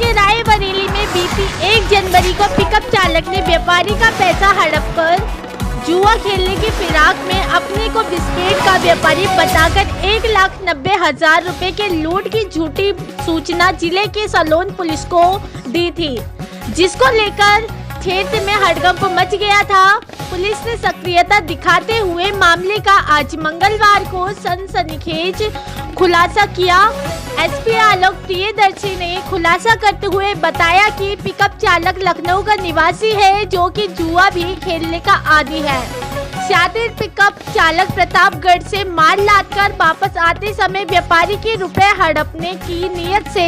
के रायबरेली में बीती 1 जनवरी को पिकअप चालक ने व्यापारी का पैसा हड़प कर जुआ खेलने की फिराक में अपने को बिस्किट का व्यापारी बताकर 1,90,000 रुपए के लूट की झूठी सूचना जिले के सलोन पुलिस को दी थी, जिसको लेकर क्षेत्र में हड़कंप मच गया था। पुलिस ने सक्रियता दिखाते हुए मामले का आज मंगलवार को सनसनीखेज खुलासा किया। एसपी आलोक प्रियदर्शी ने खुलासा करते हुए बताया कि पिकअप चालक लखनऊ का निवासी है, जो कि जुआ भी खेलने का आदी है। शातिर पिकअप चालक प्रतापगढ़ से माल लादकर वापस आते समय व्यापारी के रुपए हड़पने की नीयत से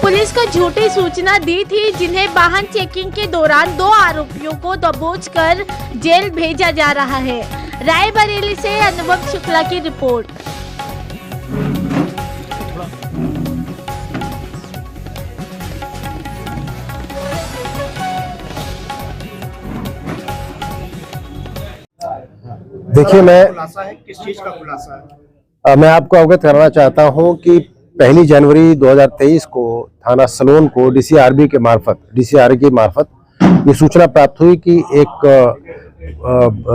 पुलिस को झूठी सूचना दी थी, जिन्हें वाहन चेकिंग के दौरान 2 आरोपियों को दबोचकर जेल भेजा जा रहा है। रायबरेली से अनुभव शुक्ला की रिपोर्ट। देखिए, खुलासा है, किस चीज का खुलासा है? मैं आपको अवगत कराना चाहता हूं कि 1 जनवरी 2023 को थाना सलोन को डीसीआरबी के मार्फत ये सूचना प्राप्त हुई कि एक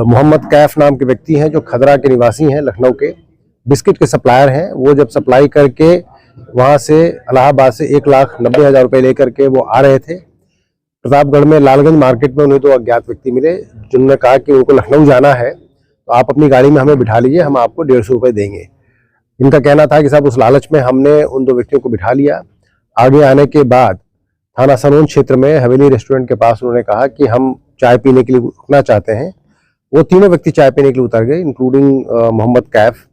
मोहम्मद कैफ नाम के व्यक्ति हैं, जो खदरा के निवासी हैं, लखनऊ के बिस्किट के सप्लायर हैं। वो जब सप्लाई करके वहां से इलाहाबाद से 1,90,000 रुपये लेकर के वो आ रहे थे। प्रतापगढ़ में लालगंज मार्केट में उन्हें 2 अज्ञात व्यक्ति मिले, जिन्होंने कहा कि उनको लखनऊ जाना है, तो आप अपनी गाड़ी में हमें बिठा लीजिए, हम आपको 150 रुपये देंगे। इनका कहना था कि साहब उस लालच में हमने उन 2 व्यक्तियों को बिठा लिया। आगे आने के बाद थाना सलोन क्षेत्र में हवेली रेस्टोरेंट के पास उन्होंने कहा कि हम चाय पीने के लिए रुकना चाहते हैं। वो तीनों व्यक्ति चाय पीने के लिए उतर गए, इंक्लूडिंग मोहम्मद कैफ।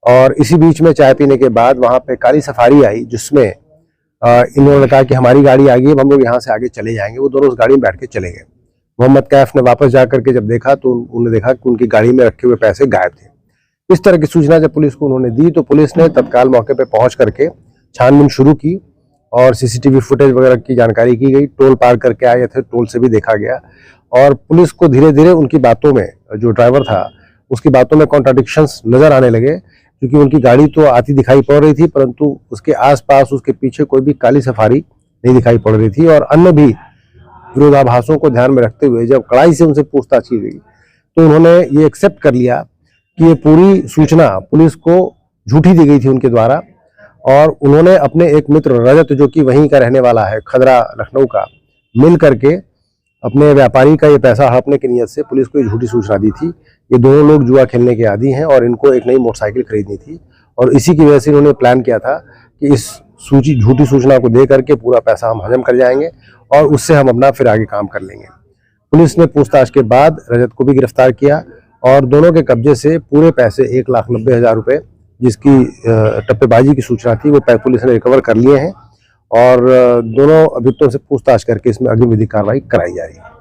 और इसी बीच में चाय पीने के बाद वहाँ पे काली सफारी आई, जिसमें इन्होंने कहा कि हमारी गाड़ी आ गई, अब हम लोग यहाँ से आगे चले जाएंगे। वो दोनों उस गाड़ी में बैठ के चले गए। मोहम्मद कैफ ने वापस जा करके जब देखा तो उन्होंने देखा कि उनकी गाड़ी में रखे हुए पैसे गायब थे। इस तरह की सूचना जब पुलिस को उन्होंने दी तो पुलिस ने तत्काल मौके पर पहुंच करके छानबीन शुरू की और सीसीटीवी फुटेज वगैरह की जानकारी की गई। टोल पार करके आए थे, टोल से भी देखा गया और पुलिस को धीरे धीरे उनकी बातों में, जो ड्राइवर था उसकी बातों में कॉन्ट्राडिक्शंस नजर आने लगे, क्योंकि उनकी गाड़ी तो आती दिखाई पड़ रही थी, परंतु उसके आसपास उसके पीछे कोई भी काली सफारी नहीं दिखाई पड़ रही थी। और अन्य भी विरोधाभासों को ध्यान में रखते हुए जब कड़ाई से उनसे पूछताछ की गई तो उन्होंने ये एक्सेप्ट कर लिया कि ये पूरी सूचना पुलिस को झूठी दी गई थी उनके द्वारा। और उन्होंने अपने एक मित्र रजत, जो कि वहीं का रहने वाला है, खदरा लखनऊ का, मिल करके अपने व्यापारी का ये पैसा हड़पने की नीयत से पुलिस को ये झूठी सूचना दी थी। ये दोनों लोग जुआ खेलने के आदी हैं और इनको एक नई मोटरसाइकिल खरीदनी थी और इसी की वजह से इन्होंने प्लान किया था कि इस झूठी सूचना को दे करके पूरा पैसा हम हजम कर जाएंगे और उससे हम अपना फिर आगे काम कर लेंगे। पुलिस ने पूछताछ के बाद रजत को भी गिरफ्तार किया और दोनों के कब्जे से पूरे पैसे 1,90,000 रुपये, जिसकी टप्पेबाजी की सूचना थी, वो पुलिस ने रिकवर कर लिए हैं और दोनों अभियुक्तों से पूछताछ करके इसमें अग्रिम विधिक कार्रवाई कराई जा रही है।